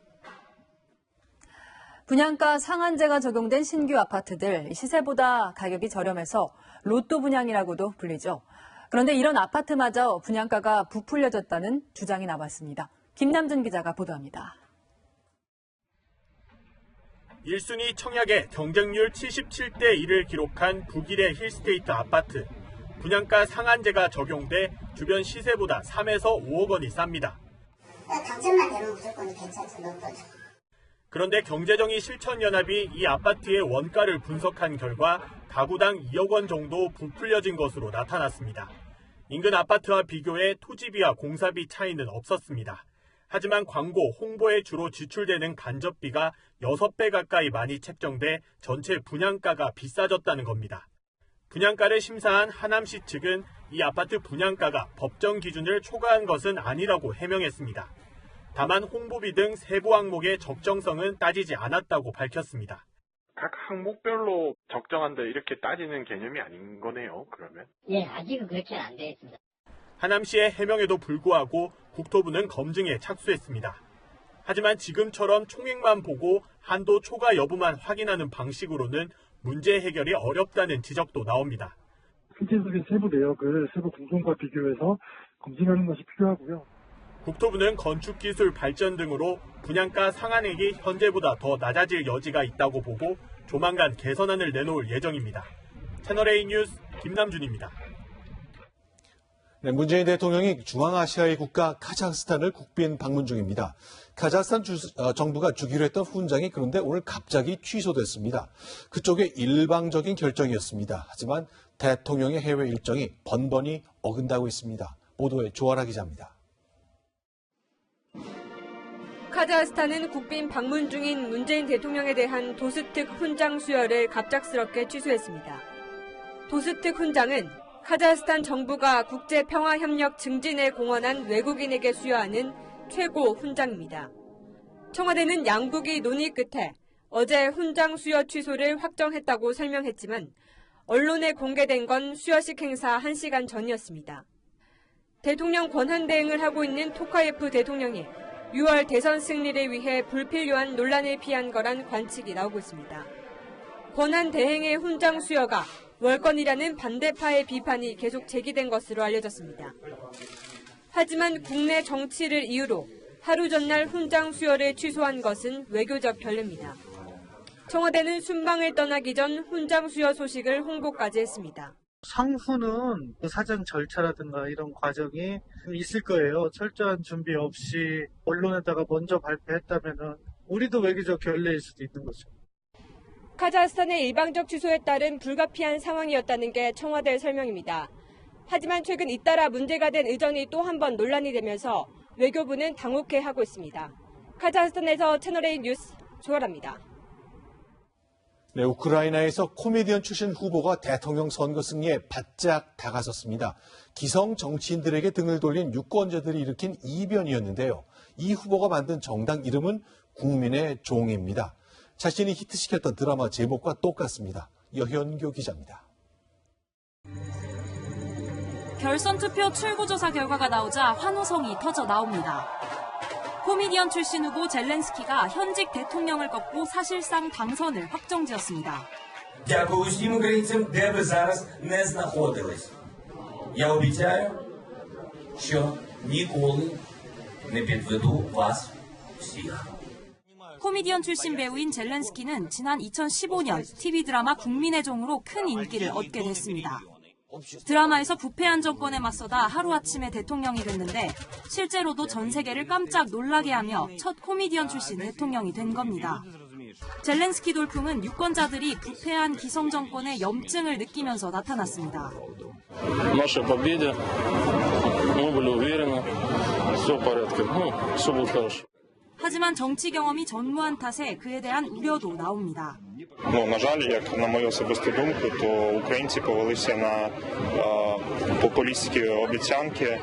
분양가 상한제가 적용된 신규 아파트들, 시세보다 가격이 저렴해서 로또 분양이라고도 불리죠. 그런데 이런 아파트마저 분양가가 부풀려졌다는 주장이 나왔습니다. 김남준 기자가 보도합니다. 1순위 청약에 경쟁률 77대 1을 기록한 북일의 힐스테이트 아파트. 분양가 상한제가 적용돼 주변 시세보다 3에서 5억 원이 쌉니다. 당첨만 되면 무조건 괜찮죠. 로또죠. 그런데 경제정의 실천연합이 이 아파트의 원가를 분석한 결과 가구당 2억 원 정도 부풀려진 것으로 나타났습니다. 인근 아파트와 비교해 토지비와 공사비 차이는 없었습니다. 하지만 광고, 홍보에 주로 지출되는 간접비가 6배 가까이 많이 책정돼 전체 분양가가 비싸졌다는 겁니다. 분양가를 심사한 하남시 측은 이 아파트 분양가가 법정 기준을 초과한 것은 아니라고 해명했습니다. 다만 홍보비 등 세부 항목의 적정성은 따지지 않았다고 밝혔습니다. 각 항목별로 적정한다 이렇게 따지는 개념이 아닌 거네요, 그러면? 예, 아직은 그렇게는 안 되어 있습니다. 하남시의 해명에도 불구하고 국토부는 검증에 착수했습니다. 하지만 지금처럼 총액만 보고 한도 초과 여부만 확인하는 방식으로는 문제 해결이 어렵다는 지적도 나옵니다. 실질적인 세부 내역을 세부 공정과 비교해서 검증하는 것이 필요하고요. 국토부는 건축기술 발전 등으로 분양가 상한액이 현재보다 더 낮아질 여지가 있다고 보고 조만간 개선안을 내놓을 예정입니다. 채널A 뉴스 김남준입니다. 네, 문재인 대통령이 중앙아시아의 국가 카자흐스탄을 국빈 방문 중입니다. 카자흐스탄 정부가 주기로 했던 훈장이 그런데 오늘 갑자기 취소됐습니다. 그쪽의 일방적인 결정이었습니다. 하지만 대통령의 해외 일정이 번번이 어긋나고 있습니다. 보도에 조아라 기자입니다. 카자흐스탄은 국빈 방문 중인 문재인 대통령에 대한 도스특 훈장 수여를 갑작스럽게 취소했습니다. 도스특 훈장은 카자흐스탄 정부가 국제평화협력 증진에 공헌한 외국인에게 수여하는 최고 훈장입니다. 청와대는 양국이 논의 끝에 어제 훈장 수여 취소를 확정했다고 설명했지만 언론에 공개된 건 수여식 행사 1시간 전이었습니다. 대통령 권한 대행을 하고 있는 토카예프 대통령이 6월 대선 승리를 위해 불필요한 논란을 피한 거란 관측이 나오고 있습니다. 권한 대행의 훈장 수여가 월권이라는 반대파의 비판이 계속 제기된 것으로 알려졌습니다. 하지만 국내 정치를 이유로 하루 전날 훈장 수여를 취소한 것은 외교적 결례입니다. 청와대는 순방을 떠나기 전 훈장 수여 소식을 홍보까지 했습니다. 상후는 사전 절차라든가 이런 과정이 있을 거예요. 철저한 준비 없이 언론에다가 먼저 발표했다면 우리도 외교적 결례일 수도 있는 거죠. 카자흐스탄의 일방적 취소에 따른 불가피한 상황이었다는 게 청와대 설명입니다. 하지만 최근 잇따라 문제가 된 의전이 또 한 번 논란이 되면서 외교부는 당혹해하고 있습니다. 카자흐스탄에서 채널A 뉴스 조아라입니다. 네, 우크라이나에서 코미디언 출신 후보가 대통령 선거 승리에 바짝 다가섰습니다. 기성 정치인들에게 등을 돌린 유권자들이 일으킨 이변이었는데요. 이 후보가 만든 정당 이름은 국민의 종입니다. 자신이 히트시켰던 드라마 제목과 똑같습니다. 여현교 기자입니다. 결선 투표 출구조사 결과가 나오자 환호성이 터져 나옵니다. 코미디언 출신 후보 젤렌스키가 현직 대통령을 꺾고 사실상 당선을 확정지었습니다. Дякую всім українцям, де ви зараз не знаходились. Я обіцяю, що ніколи не підведу вас всіх. 코미디언 출신 배우인 젤렌스키는 지난 2015년 TV 드라마 국민의 종으로 큰 인기를 얻게 됐습니다. 드라마에서 부패한 정권에 맞서다 하루아침에 대통령이 됐는데 실제로도 전 세계를 깜짝 놀라게 하며 첫 코미디언 출신 대통령이 된 겁니다. 젤렌스키 돌풍은 유권자들이 부패한 기성 정권의 염증을 느끼면서 나타났습니다. Наша победа. Мы были уверены. Все в порядке. Все будет хорошо. 하지만 정치 경험이 전무한 탓에 그에 대한 우려도 나옵니다. Ну, на жаль, як на мою особисту думку, то українці повелися на популістські обіцянки.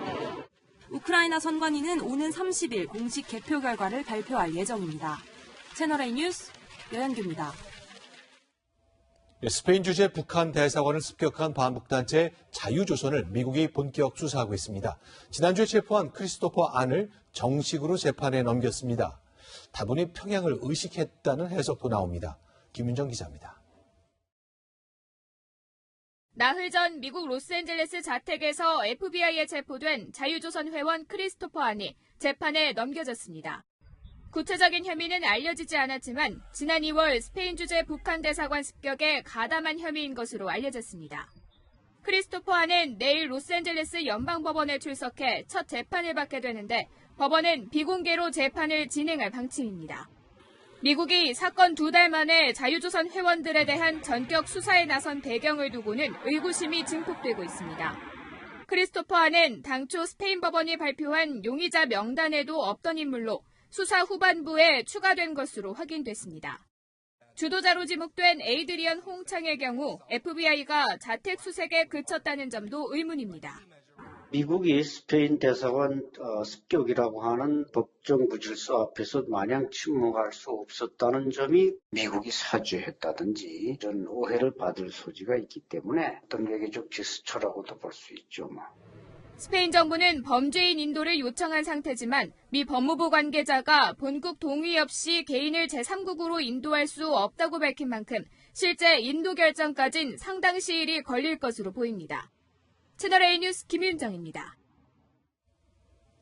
우크라이나 선관위는 오는 30일 공식 개표 결과를 발표할 예정입니다. 채널A 뉴스 여현규입니다. 스페인 주재 북한 대사관을 습격한 반북단체 자유조선을 미국이 본격 수사하고 있습니다. 지난주에 체포한 크리스토퍼 안을 정식으로 재판에 넘겼습니다. 다분히 평양을 의식했다는 해석도 나옵니다. 김윤정 기자입니다. 나흘 전 미국 로스앤젤레스 자택에서 FBI에 체포된 자유조선 회원 크리스토퍼 안이 재판에 넘겨졌습니다. 구체적인 혐의는 알려지지 않았지만 지난 2월 스페인 주재 북한 대사관 습격에 가담한 혐의인 것으로 알려졌습니다. 크리스토퍼 안은 내일 로스앤젤레스 연방법원에 출석해 첫 재판을 받게 되는데 법원은 비공개로 재판을 진행할 방침입니다. 미국이 사건 2달 만에 자유조선 회원들에 대한 전격 수사에 나선 배경을 두고는 의구심이 증폭되고 있습니다. 크리스토퍼 안은 당초 스페인 법원이 발표한 용의자 명단에도 없던 인물로 수사 후반부에 추가된 것으로 확인됐습니다. 주도자로 지목된 에이드리언 홍창의 경우 FBI가 자택 수색에 그쳤다는 점도 의문입니다. 미국이 스페인 대사관 습격이라고 하는 법정 구질서 앞에서 마냥 침묵할 수 없었다는 점이 미국이 사죄했다든지 이런 오해를 받을 소지가 있기 때문에 어떤 외교적 제스처라고도 볼 수 있죠. 스페인 정부는 범죄인 인도를 요청한 상태지만 미 법무부 관계자가 본국 동의 없이 개인을 제3국으로 인도할 수 없다고 밝힌 만큼 실제 인도 결정까진 상당 시일이 걸릴 것으로 보입니다. 채널A 뉴스 김윤정입니다.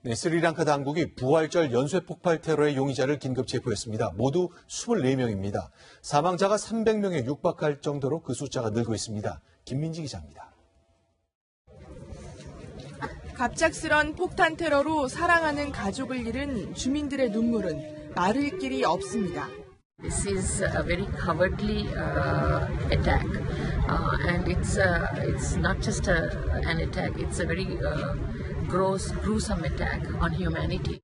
네, 스리랑카 당국이 부활절 연쇄 폭발 테러의 용의자를 긴급 체포했습니다. 모두 24명입니다. 사망자가 300명에 육박할 정도로 그 숫자가 늘고 있습니다. 김민지 기자입니다. 갑작스런 폭탄 테러로 사랑하는 가족을 잃은 주민들의 눈물은 마를 길이 없습니다. This is a very cowardly attack, and it's not just an attack; it's a very gross, gruesome attack on humanity.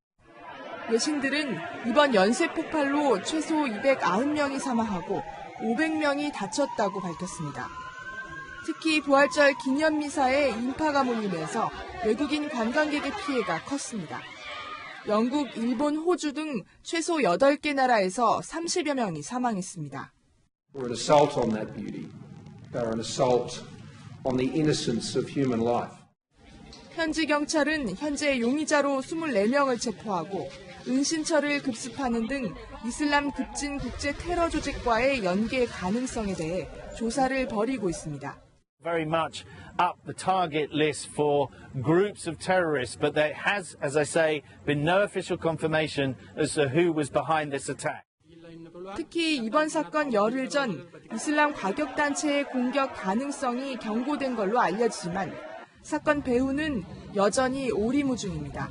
외신들은 이번 연쇄 폭발로 최소 290명이 사망하고 500명이 다쳤다고 밝혔습니다. 특히 부활절 기념미사에 인파가 몰리면서 외국인 관광객의 피해가 컸습니다. 영국, 일본, 호주 등 최소 8개 나라에서 30여 명이 사망했습니다. Or an assault on that beauty. They're an assault on the innocence of human life. 현지 경찰은 현재 용의자로 24명을 체포하고 은신처를 급습하는 등 이슬람 급진 국제 테러 조직과의 연계 가능성에 대해 조사를 벌이고 있습니다. Very much up the target list for groups of terrorists, but there has, as I say, been no official confirmation as to who was behind this attack. 특히 이번 사건 열흘 전 이슬람 과격단체의 공격 가능성이 경고된 걸로 알려지지만 사건 배후는 여전히 오리무중입니다.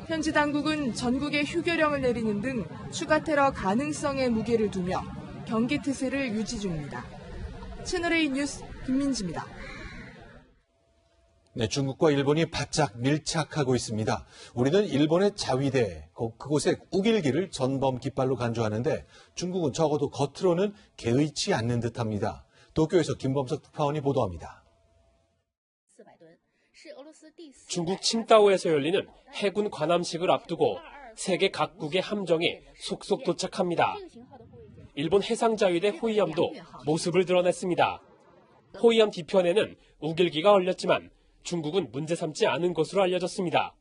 현지 당국은 전국에 휴교령을 내리는 등 추가 테러 가능성에 무게를 두며 경계태세를 유지 중입니다. 채널A 뉴스 김민지입니다. 네, 중국과 일본이 바짝 밀착하고 있습니다. 우리는 일본의 자위대, 그곳의 우길기를 전범 깃발로 간주하는데 중국은 적어도 겉으로는 개의치 않는 듯합니다. 도쿄에서 김범석 특파원이 보도합니다. 중국 칭다오에서 열리는 해군 관함식을 앞두고 세계 각국의 함정이 속속 도착합니다. 일본 해상자위대 호위함도 모습을 드러냈습니다. 호위함 뒤편에는 우길기가 얼렸지만 중국은 문제 삼지 않은 것으로 알려졌습니다.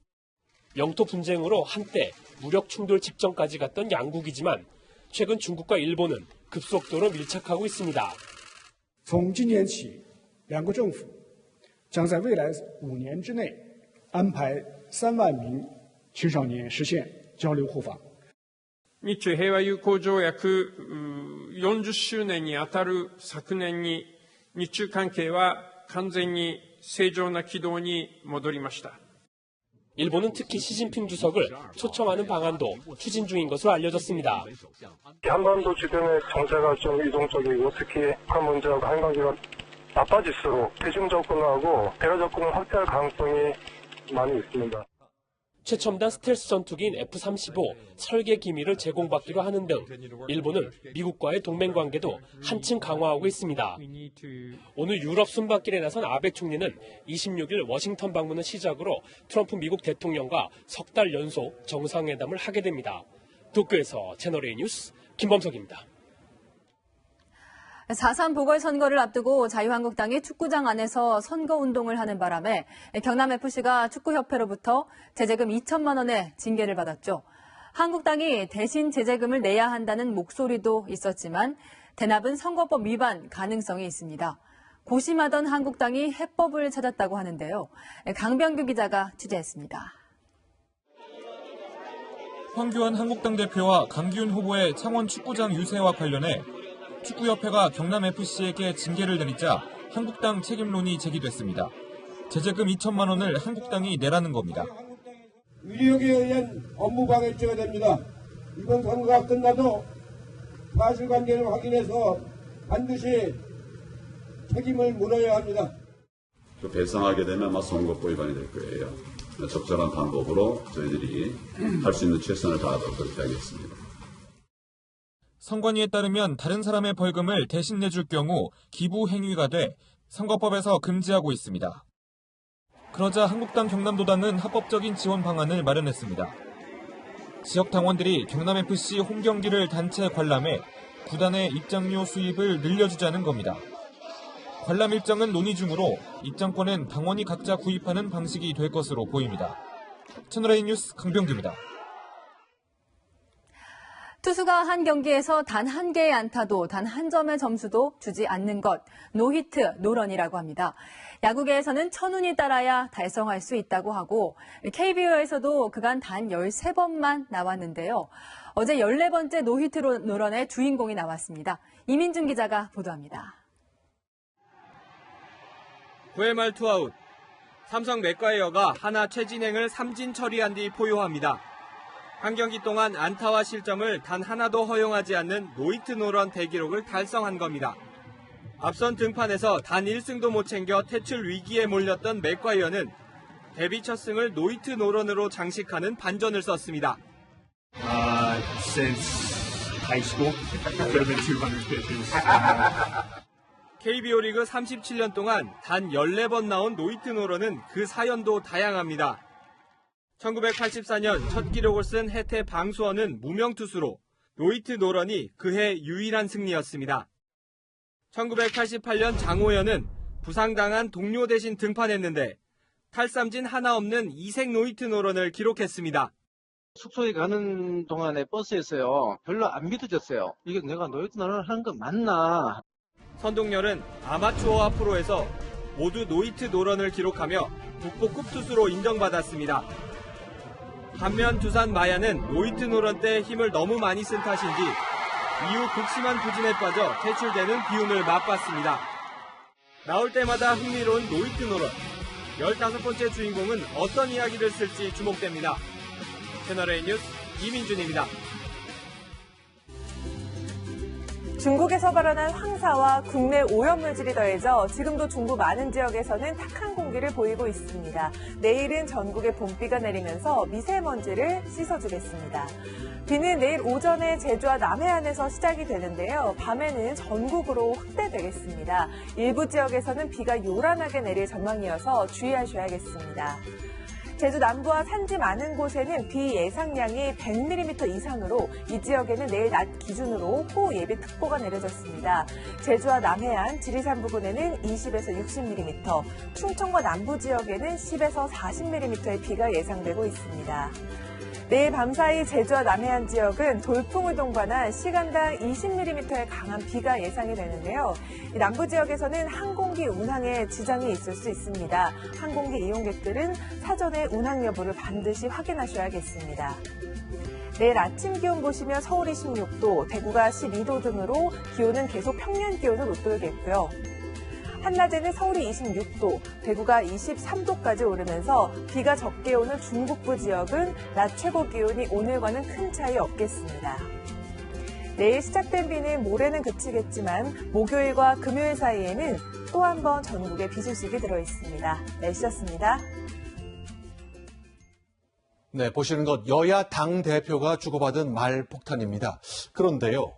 영토 분쟁으로 한때 무력 충돌 직전까지 갔던 양국이지만 최근 중국과 일본은 급속도로 밀착하고 있습니다. 从今年起，两国政府将在未来5年之内安排3万名青少年实现交流互访。日中平和友好条約40周年にあたる昨年に日中関係は完全に正常な軌道に戻りました。 일본은 특히 시진핑 주석을 초청하는 방안도 추진 중인 것으로 알려졌습니다. 한반도 주변의 정세가 좀 이동적이고 특히 북한 문제하고 한관계가 나빠질수록 대중 접근하고 대화 접근을 확대할 가능성이 많이 있습니다. 최첨단 스텔스 전투기인 F-35 설계 기밀을 제공받기로 하는 등 일본은 미국과의 동맹 관계도 한층 강화하고 있습니다. 오늘 유럽 순방길에 나선 아베 총리는 26일 워싱턴 방문을 시작으로 트럼프 미국 대통령과 석 달 연속 정상회담을 하게 됩니다. 도쿄에서 채널A 뉴스 김범석입니다. 4.3 보궐선거를 앞두고 자유한국당이 축구장 안에서 선거운동을 하는 바람에 경남FC가 축구협회로부터 제재금 2천만 원의 징계를 받았죠. 한국당이 대신 제재금을 내야 한다는 목소리도 있었지만 대납은 선거법 위반 가능성이 있습니다. 고심하던 한국당이 해법을 찾았다고 하는데요. 강병규 기자가 취재했습니다. 황교안 한국당 대표와 강기훈 후보의 창원 축구장 유세와 관련해 축구협회가 경남FC에게 징계를 내리자 한국당 책임론이 제기됐습니다. 제재금 2천만 원을 한국당이 내라는 겁니다. 위력에 의한 업무방해죄가 됩니다. 이번 선거가 끝나도 사실관계를 확인해서 반드시 책임을 물어야 합니다. 배상하게 되면 아마 선거법 위반이 될 거예요. 적절한 방법으로 저희들이 할 수 있는 최선을 다하도록 그렇게 하겠습니다. 선관위에 따르면 다른 사람의 벌금을 대신 내줄 경우 기부 행위가 돼 선거법에서 금지하고 있습니다. 그러자 한국당 경남도당은 합법적인 지원 방안을 마련했습니다. 지역 당원들이 경남FC 홈경기를 단체 관람해 구단의 입장료 수입을 늘려주자는 겁니다. 관람 일정은 논의 중으로 입장권은 당원이 각자 구입하는 방식이 될 것으로 보입니다. 채널A 뉴스 강병규입니다. 투수가 한 경기에서 단 한 개의 안타도 단 한 점의 점수도 주지 않는 것, 노히트, 노런이라고 합니다. 야구계에서는 천운이 따라야 달성할 수 있다고 하고 KBO에서도 그간 단 13번만 나왔는데요. 어제 14번째 노히트 노런의 주인공이 나왔습니다. 이민준 기자가 보도합니다. 9회 말 투아웃. 삼성 맥과이어가 하나 최진행을 삼진 처리한 뒤 포효합니다. 한 경기 동안 안타와 실점을 단 하나도 허용하지 않는 노히트 노런 대기록을 달성한 겁니다. 앞선 등판에서 단 1승도 못 챙겨 퇴출 위기에 몰렸던 맥과이어는 데뷔 첫 승을 노히트 노런으로 장식하는 반전을 썼습니다. Since high school, could have been 200 pitches. KBO 리그 37년 동안 단 14번 나온 노히트 노런은 그 사연도 다양합니다. 1984년 첫 기록을 쓴 해태 방수원은 무명투수로 노히트 노런이 그해 유일한 승리였습니다. 1988년 장호연은 부상당한 동료 대신 등판했는데 탈삼진 하나 없는 이색 노히트 노런을 기록했습니다. 숙소에 가는 동안에 버스에서요. 별로 안 믿어졌어요. 이게 내가 노히트 노런을 하는 거 맞나. 선동열은 아마추어와 프로에서 모두 노히트 노런을 기록하며 국보급 투수로 인정받았습니다. 반면 두산 마야는 노히트 노런 때 힘을 너무 많이 쓴 탓인지 이후 극심한 부진에 빠져 퇴출되는 비운을 맛봤습니다. 나올 때마다 흥미로운 노히트 노런. 15번째 주인공은 어떤 이야기를 쓸지 주목됩니다. 채널A 뉴스 이민준입니다. 중국에서 발원한 황사와 국내 오염물질이 더해져 지금도 중부 많은 지역에서는 탁한 공기를 보이고 있습니다. 내일은 전국에 봄비가 내리면서 미세먼지를 씻어주겠습니다. 비는 내일 오전에 제주와 남해안에서 시작이 되는데요. 밤에는 전국으로 확대되겠습니다. 일부 지역에서는 비가 요란하게 내릴 전망이어서 주의하셔야겠습니다. 제주 남부와 산지 많은 곳에는 비 예상량이 100mm 이상으로 이 지역에는 내일 낮 기준으로 호우예비특보가 내려졌습니다. 제주와 남해안, 지리산 부근에는 20에서 60mm, 충청과 남부 지역에는 10에서 40mm의 비가 예상되고 있습니다. 내일 밤사이 제주와 남해안 지역은 돌풍을 동반한 시간당 20mm의 강한 비가 예상이 되는데요. 남부 지역에서는 항공기 운항에 지장이 있을 수 있습니다. 항공기 이용객들은 사전에 운항 여부를 반드시 확인하셔야겠습니다. 내일 아침 기온 보시면 서울이 16도, 대구가 12도 등으로 기온은 계속 평년 기온을 웃돌겠고요. 한낮에는 서울이 26도, 대구가 23도까지 오르면서 비가 적게 오는 중북부 지역은 낮 최고 기온이 오늘과는 큰 차이 없겠습니다. 내일 시작된 비는 모레는 그치겠지만 목요일과 금요일 사이에는 또 한 번 전국에 비 소식이 들어있습니다. 날씨였습니다. 네, 보시는 것 여야 당대표가 주고받은 말 폭탄입니다. 그런데요,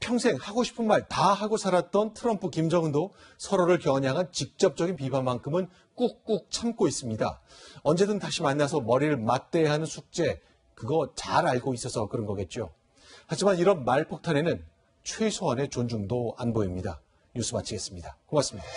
평생 하고 싶은 말 다 하고 살았던 트럼프, 김정은도 서로를 겨냥한 직접적인 비판만큼은 꾹꾹 참고 있습니다. 언제든 다시 만나서 머리를 맞대야 하는 숙제, 그거 잘 알고 있어서 그런 거겠죠. 하지만 이런 말 폭탄에는 최소한의 존중도 안 보입니다. 뉴스 마치겠습니다. 고맙습니다.